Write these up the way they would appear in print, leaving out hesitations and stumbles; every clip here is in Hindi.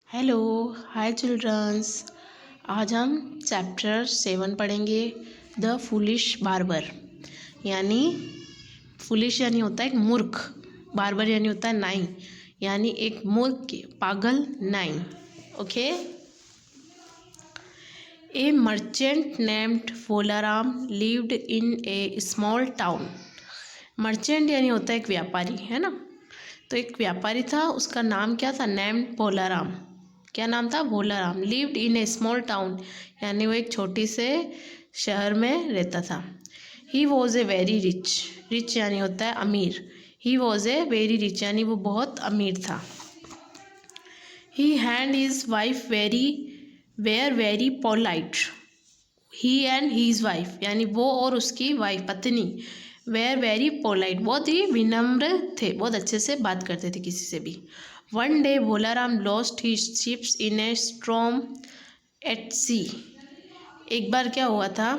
हेलो, हाय चिल्ड्रंस। आज हम चैप्टर 7 पढ़ेंगे, द फूलिश बार्बर। यानी फूलिश यानी होता है एक मूर्ख, बार्बर यानी होता है नाई, यानी एक मूर्ख पागल नाई। Okay. A merchant named Bholaram lived in a small town. Merchant यानी होता है एक व्यापारी, है ना। तो एक व्यापारी था, उसका नाम क्या था? नेम्ड भोलाराम। क्या नाम था? Bholaram. Lived in a small town यानी वो एक छोटी से शहर में रहता था। He was a very rich. Rich यानी होता है अमीर। He was a very rich यानी वो बहुत अमीर था। He and his wife very polite. He and his wife यानी वो और उसकी वाइफ पत्नी वेरी पोलाइट, बहुत ही विनम्र थे, बहुत अच्छे से बात करते थे किसी से भी। One day Bholaram lost his ships in a storm at sea. एक बार क्या हुआ था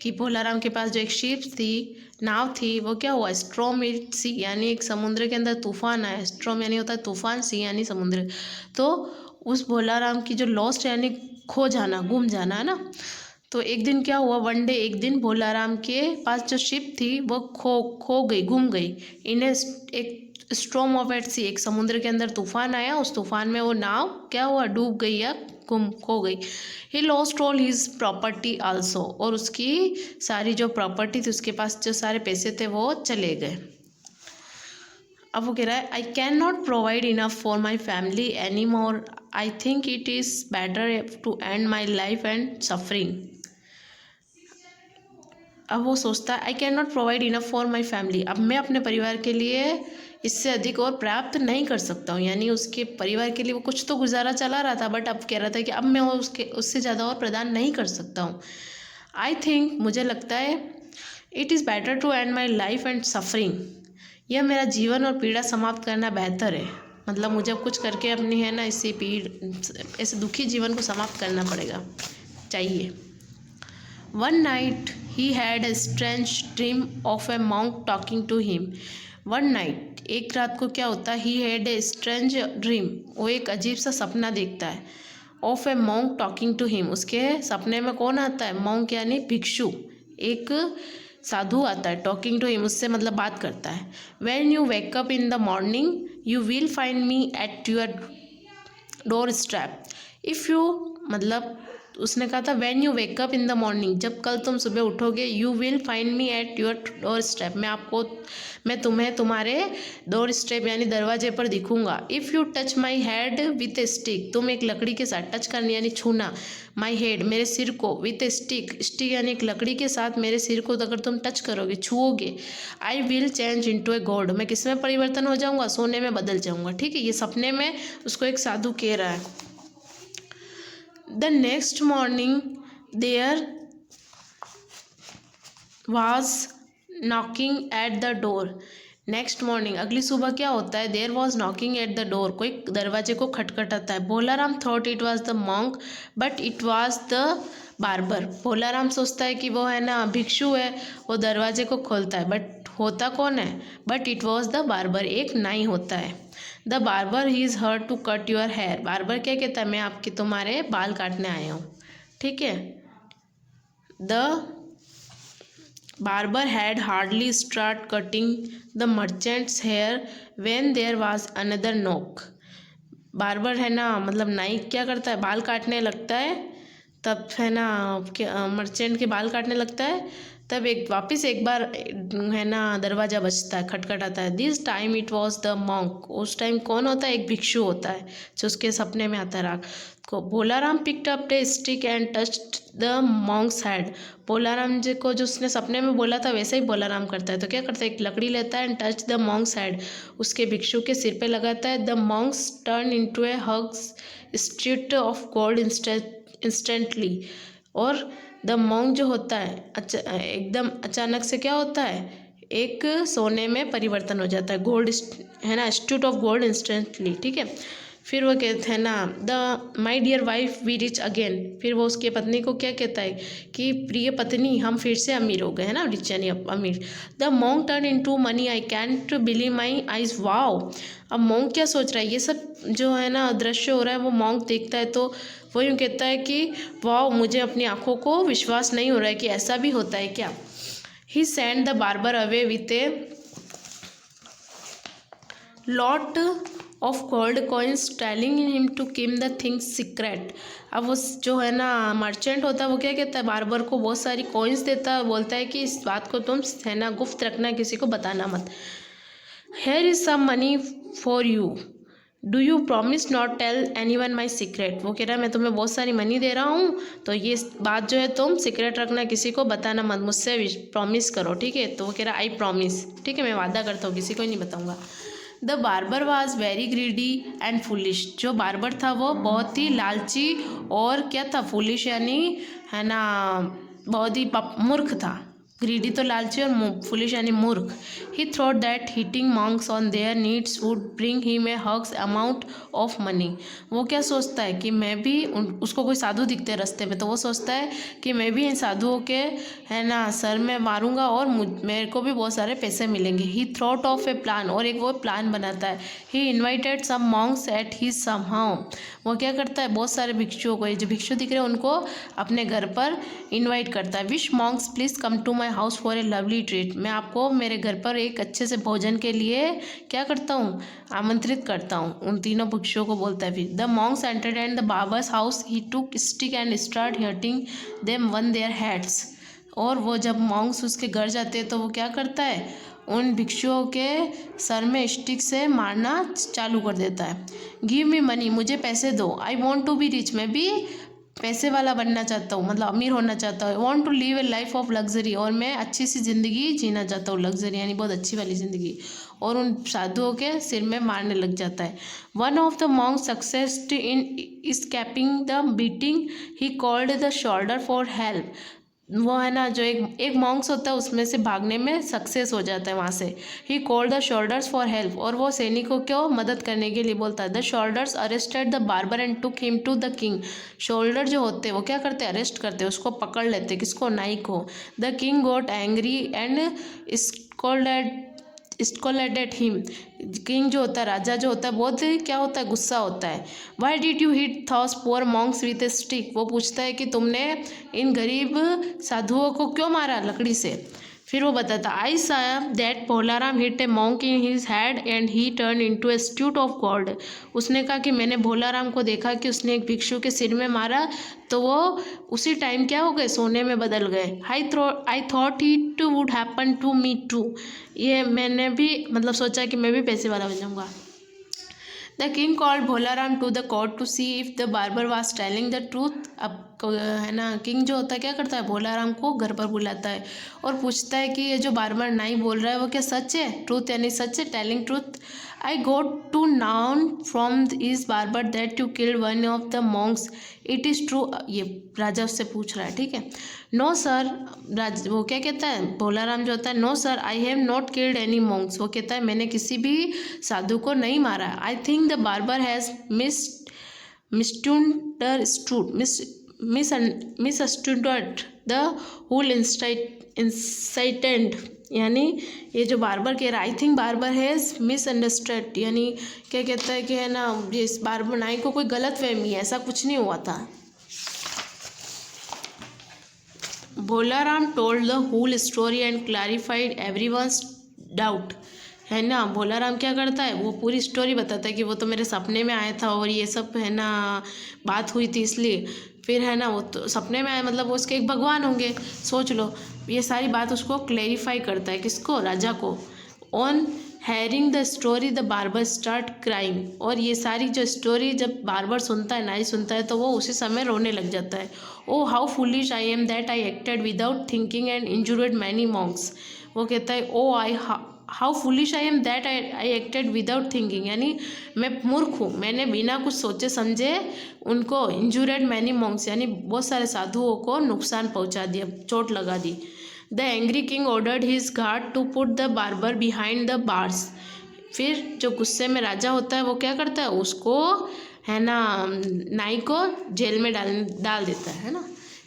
कि भोलाराम के पास जो एक शिप थी, नाव थी, वो क्या हुआ? स्ट्रॉम एट सी यानी एक समुद्र के अंदर तूफान आया। स्ट्रॉम यानी होता है तूफान, सी यानी समुद्र। तो उस भोलाराम की जो लॉस्ट यानी खो जाना, गुम जाना, है ना। तो एक दिन क्या हुआ? वन डे, एक दिन भोलाराम के पास जो शिप थी वो खो गई, गुम गई। एक स्ट्रॉम ऑफ एट सी, एक समुद्र के अंदर तूफान आया, उस तूफान में वो नाव क्या हुआ? डूब गई या खो गई। He lost all his property also, और उसकी सारी जो प्रॉपर्टी थी, उसके पास जो सारे पैसे थे वो चले गए। अब वो कह रहा है, I can not provide enough for my family any more. I think it is better to end my life and suffering. अब वो सोचता है, I can not provide enough for my family. अब मैं अपने परिवार के लिए इससे अधिक और प्राप्त नहीं कर सकता हूँ। यानी उसके परिवार के लिए वो कुछ तो गुजारा चला रहा था, बट अब कह रहा था कि अब मैं उससे ज़्यादा और प्रदान नहीं कर सकता हूँ। आई थिंक, मुझे लगता है, it is better to end my life and suffering. यह मेरा जीवन और पीड़ा समाप्त करना बेहतर है। मतलब मुझे अब कुछ करके अपनी, है ना, ऐसे दुखी जीवन को समाप्त करना पड़ेगा, चाहिए। One night he had a strange dream of a monk talking to him. One night, एक रात को क्या होता है? He had a strange dream, वो एक अजीब सा सपना देखता है। Of a monk talking to him, उसके सपने में कौन आता है? Monk यानी भिक्षु, एक साधु आता है। Talking to him, उससे मतलब बात करता है। When you wake up in the morning, you will find me at your doorstep. If you, मतलब उसने कहा था when you wake up in the morning, जब कल तुम सुबह उठोगे, you will find me at your door step, मैं तुम्हें तुम्हारे डोर स्टेप यानी दरवाजे पर दिखूंगा। If you touch my head with a stick, तुम एक लकड़ी के साथ, टच करनी यानी छूना, माई हेड मेरे सिर को, विथ ए स्टिक, स्टिक यानी एक लकड़ी के साथ मेरे सिर को अगर तुम टच करोगे, छुओगे, I will change in to a god, मैं किस में परिवर्तन हो जाऊँगा? सोने में बदल जाऊँगा। ठीक है, ये सपने में उसको एक साधु कह रहा है। The next morning there was knocking at the door. Next morning, अगली सुबह क्या होता है? There was knocking at the door, कोई दरवाजे को खटखटाता है। Bholaram thought it was the monk but it was the barber. Bholaram सोचता है कि वो, है ना, भिक्षु है, वो दरवाजे को खोलता है, बट होता कौन है? But it was the barber, एक नाई होता है। The barber he is here to cut your hair. Barber क्या कहता है? मैं आपके तुम्हारे बाल काटने आया हूँ। ठीक है। The barber had hardly start cutting the merchant's hair when there was another knock. Barber, है ना, मतलब नाई क्या करता है? बाल काटने लगता है, तब, है ना, मर्चेंट के बाल काटने लगता है, तब एक बार, है ना, दरवाज़ा बजता है, खटखटाता है। This time it was the monk. उस टाइम कौन होता है? एक भिक्षु होता है जो उसके सपने में आता है रात को। Bholaram picked up the stick and touched the monk's head. Bholaram ji को जो उसने सपने में बोला था वैसे ही भोलाराम करता है। तो क्या करता है? एक लकड़ी लेता है and touch the monk's head, उसके भिक्षु के सिर पे लगाता है। The Monks turn into A hugs street of gold instantly. और द मॉन्क जो होता है, एकदम अचानक से क्या होता है? एक सोने में परिवर्तन हो जाता है, गोल्ड, है ना, इंस्टीट्यूट ऑफ गोल्ड इंस्टेंटली। ठीक है। फिर वो कहते हैं ना, the my dear wife we rich again. फिर वो उसके पत्नी को क्या कहता है कि प्रिय पत्नी हम फिर से अमीर हो गए, है ना, रिच यानी अमीर। The monk turn into money I can't believe my eyes wow. अब मॉन्क क्या सोच रहा है, ये सब जो है ना दृश्य हो रहा है, वो मॉन्क देखता है तो वो यूँ कहता है कि वाओ, मुझे अपनी आंखों को विश्वास नहीं हो रहा है कि ऐसा भी होता है क्या। He send the barber away with a lot of gold coins telling him to keep the things secret. अब वो जो है ना मर्चेंट होता है, वो क्या कहता है बार्बर को, बहुत सारी कॉइन्स देता है, बोलता है कि इस बात को तुम है ना गुप्त रखना, किसी को बताना मत। Here is some money for you, do you promise not tell anyone my secret. वो कह रहा है मैं तुम्हें बहुत सारी मनी दे रहा हूँ, तो ये बात जो है तुम सीक्रेट रखना, किसी को बताना मत, मुझसे प्रॉमिस करो, ठीक है। तो वो कह रहा है आई प्रॉमिस, ठीक है, मैं वादा करता हूँ, किसी को नहीं बताऊँगा। The barber was very greedy and foolish. जो बार्बर था वो बहुत ही लालची और क्या था, फुलिश यानी है ना बहुत ही मूर्ख था। ग्रीडी तो लालची और फुलिश यानी मूर्ख। He thought that hitting monks on their needs would bring him a huge amount of money. वो क्या सोचता है कि मैं भी उसको कोई साधु दिखते हैं रास्ते में, तो वो सोचता है कि मैं भी इन साधुओं के है ना सर में मारूंगा और मेरे को भी बहुत सारे पैसे मिलेंगे। He thought of a plan, और एक वो प्लान बनाता है। He invited some monks at his some how. वो क्या करता है, बहुत सारे भिक्षुओं को, ये जो भिक्षु दिख रहे हैं उनको अपने घर पर इन्वाइट करता है। Wish monks please come to my house for a lovely treat. मैं आपको मेरे घर पर एक अच्छे से भोजन के लिए क्या करता हूँ, आमंत्रित करता हूँ। उन तीनों भिक्षुओं को बोलता है। फिर the Monks entered and the barbers house, he took stick and start hurting them one their heads. और वो जब मॉन्क्स उसके घर जाते हैं तो वो क्या करता है, उन भिक्षुओं के सर में स्टिक से मारना चालू कर देता है। गिव मी मनी, मुझे पैसे दो। I want to be rich, मैं भी पैसे वाला बनना चाहता हूँ, मतलब अमीर होना चाहता हूँ। Want to live a life of luxury, और मैं अच्छी सी ज़िंदगी जीना चाहता हूँ, लग्जरी यानी बहुत अच्छी वाली ज़िंदगी। और उन साधुओं के सिर में मारने लग जाता है। One of the monks succeeded in escaping the beating, he called the soldier for help. वो है ना जो एक मॉन्क्स होता है उसमें से भागने में सक्सेस हो जाता है वहाँ से। ही called the shoulders for help, और वो सैनिकों को मदद करने के लिए बोलता है। The soldiers arrested the barber and took him to the king. Soldier जो होते हैं वो क्या करते हैं, अरेस्ट करते हैं, उसको पकड़ लेते, किसको, नाई को। The king got angry and scolded at him. King जो होता है, राजा जो होता है, बहुत क्या होता है, गुस्सा होता है। Why did you hit thaws poor Monks with a stick. वो पूछता है कि तुमने इन गरीब साधुओं को क्यों मारा लकड़ी से। फिर वो बताता, I saw that Bholaram hit a monk in his head and he turn into a statue of gold. उसने कहा कि मैंने भोलाराम को देखा कि उसने एक भिक्षु के सिर में मारा, तो वो उसी टाइम क्या हो गए, सोने में बदल गए। I thought it would happen to me too. ये मैंने भी मतलब सोचा कि मैं भी पैसे वाला बन जाऊँगा। The king called Bholaram to the court to see if the barber was telling the truth. अब है ना किंग जो होता है क्या करता है, भोलाराम को घर पर बुलाता है और पूछता है कि ये जो बार्बर नहीं बोल रहा है वो क्या सच है, ट्रूथ यानी सच है, telling truth. I got to known from his barber that you killed one of the monks, it is true. ये राजा उससे पूछ रहा है, ठीक है। नो सर, वो क्या कहता है, भोलाराम जो होता है, no sir I have not killed any monks. वो कहता है मैंने किसी भी साधु को नहीं मारा। I think the barber has misunderstood the whole incident. यानी ये जो बार्बर कह रहा है, I think barber has misunderstood, यानी क्या कहता है कि है ना ये इस बार्बर नाई को कोई गलत फहमी है, ऐसा कुछ नहीं हुआ था। Bholaram told the whole story and clarified everyone's doubt. है ना, भोलाराम क्या करता है, वो पूरी स्टोरी बताता है कि वो तो मेरे सपने में आया था और ये सब है ना बात हुई थी, इसलिए फिर है ना वो तो सपने में आया, मतलब वो उसके एक भगवान होंगे, सोच लो। ये सारी बात उसको क्लैरिफाई करता है, किसको, राजा को। On hearing the story the barber start crying. और ये सारी जो स्टोरी जब बार्बर सुनता है, नाई सुनता है, तो वो उसी समय रोने लग जाता है। Oh how foolish I am that I acted without thinking and injured many monks. वो कहता है oh how foolish I am that I acted without thinking, यानी मैं मूर्ख हूँ, मैंने बिना कुछ सोचे समझे उनको इंजुर्ड मैनी मॉन्क्स यानी बहुत सारे साधुओं को नुकसान पहुँचा दिया, चोट लगा दी। The angry king ordered his guard to put the barber behind the bars. फिर जो गुस्से में राजा होता है वो क्या करता है, उसको है ना नाई को जेल में डाल देता है ना।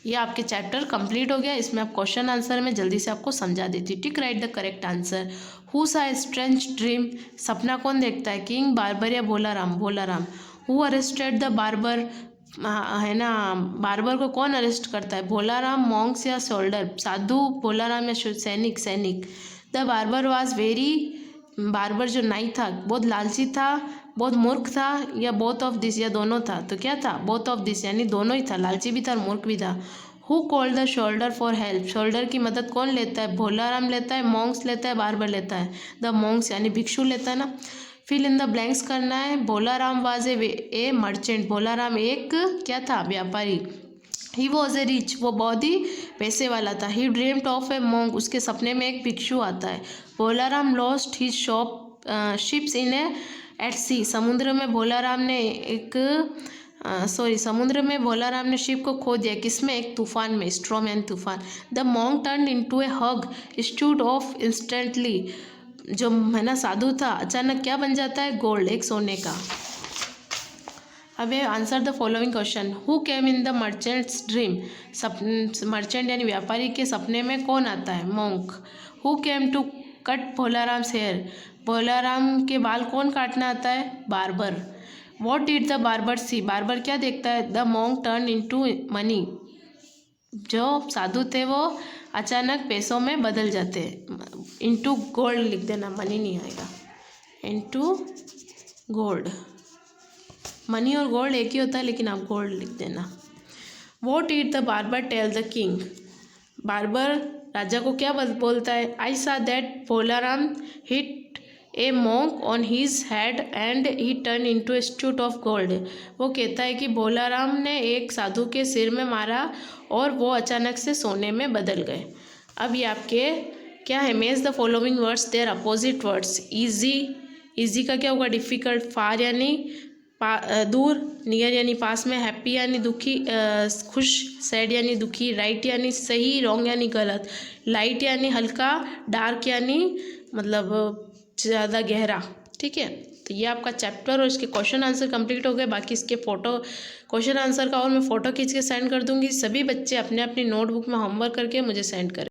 ये आपके चैप्टर कंप्लीट हो गया। इसमें आप क्वेश्चन आंसर में जल्दी से आपको समझा देती हूँ। टिक right the correct answer. Who सा स्ट्रेंज ड्रीम, सपना कौन देखता है, किंग, बार्बर या Bholaram, Bholaram. Who arrested the barber, है ना बार्बर को कौन अरेस्ट करता है, भोलाराम, मॉन्क्स या सोल्डर, साधु, भोलाराम या सैनिक, सैनिक। The barber was very, barber जो नाई था बहुत लालची था, बहुत मूर्ख था, या बोथ ऑफ दिस, या दोनों था। तो क्या था, बोथ ऑफ दिस, यानी दोनों ही था, लालची भी था और मूर्ख भी था। Who called the soldier for help, shoulder की मदद कौन लेता है, भोलाराम लेता है, मॉन्क्स लेता है, बार्बर लेता है। द मॉन्क्स यानी भिक्षु लेता है ना। फिल इन द ब्लैंक्स करना है। Bholaram was a merchant, Bholaram एक क्या था, व्यापारी। ही वॉज ए रिच, वो बहुत ही पैसे वाला था। ही ड्रीम्ड ऑफ ए मॉन्क, उसके सपने में एक भिक्षु आता है। भोलाराम लॉस्ट हिज शिप्स इन एट सी, समुद्र में भोलाराम ने समुद्र में भोलाराम ने शिप को खो दिया, किसमें, एक तूफान में, स्ट्रॉम एंड तूफान। The monk turn into A hug, stood of instantly, जो है ना साधु था अचानक क्या बन जाता है, गोल्ड, एक सोने का। अब ये answer the following question. Who came in the merchant's dream, merchant यानी व्यापारी के सपने में कौन आता है, monk. Who came to cut Bholaram's hair, Bholaram के बाल कौन काटना आता है, barber. What did the barber see, barber क्या देखता है, the monk turn into money, जो साधु थे वो अचानक पैसों में बदल जाते हैं। इनटू गोल्ड लिख देना, मनी नहीं आएगा, इनटू गोल्ड। मनी और गोल्ड एक ही होता है लेकिन आप गोल्ड लिख देना। What did the barber tell the king, barber राजा को क्या बोलता है, I saw that Bholaram hit a monk on his head and he turn into a statue of gold. वो कहता है कि भोलाराम ने एक साधु के सिर में मारा और वो अचानक से सोने में बदल गए। अब ये आपके क्या है, match the following words their opposite words. Easy, easy का क्या होगा, डिफ़िकल्ट। फार यानी दूर, नियर यानी पास में, हैप्पी यानी दुखी खुश, सैड यानी दुखी, राइट यानी सही, रॉन्ग यानी गलत, लाइट यानी हल्का, डार्क यानी मतलब ज़्यादा गहरा। ठीक है, तो ये आपका चैप्टर और इसके क्वेश्चन आंसर कंप्लीट हो गए। बाकी इसके फ़ोटो क्वेश्चन आंसर का और मैं फ़ोटो खींच के सेंड कर दूंगी। सभी बच्चे अपने अपनी नोटबुक में होमवर्क करके मुझे सेंड करें।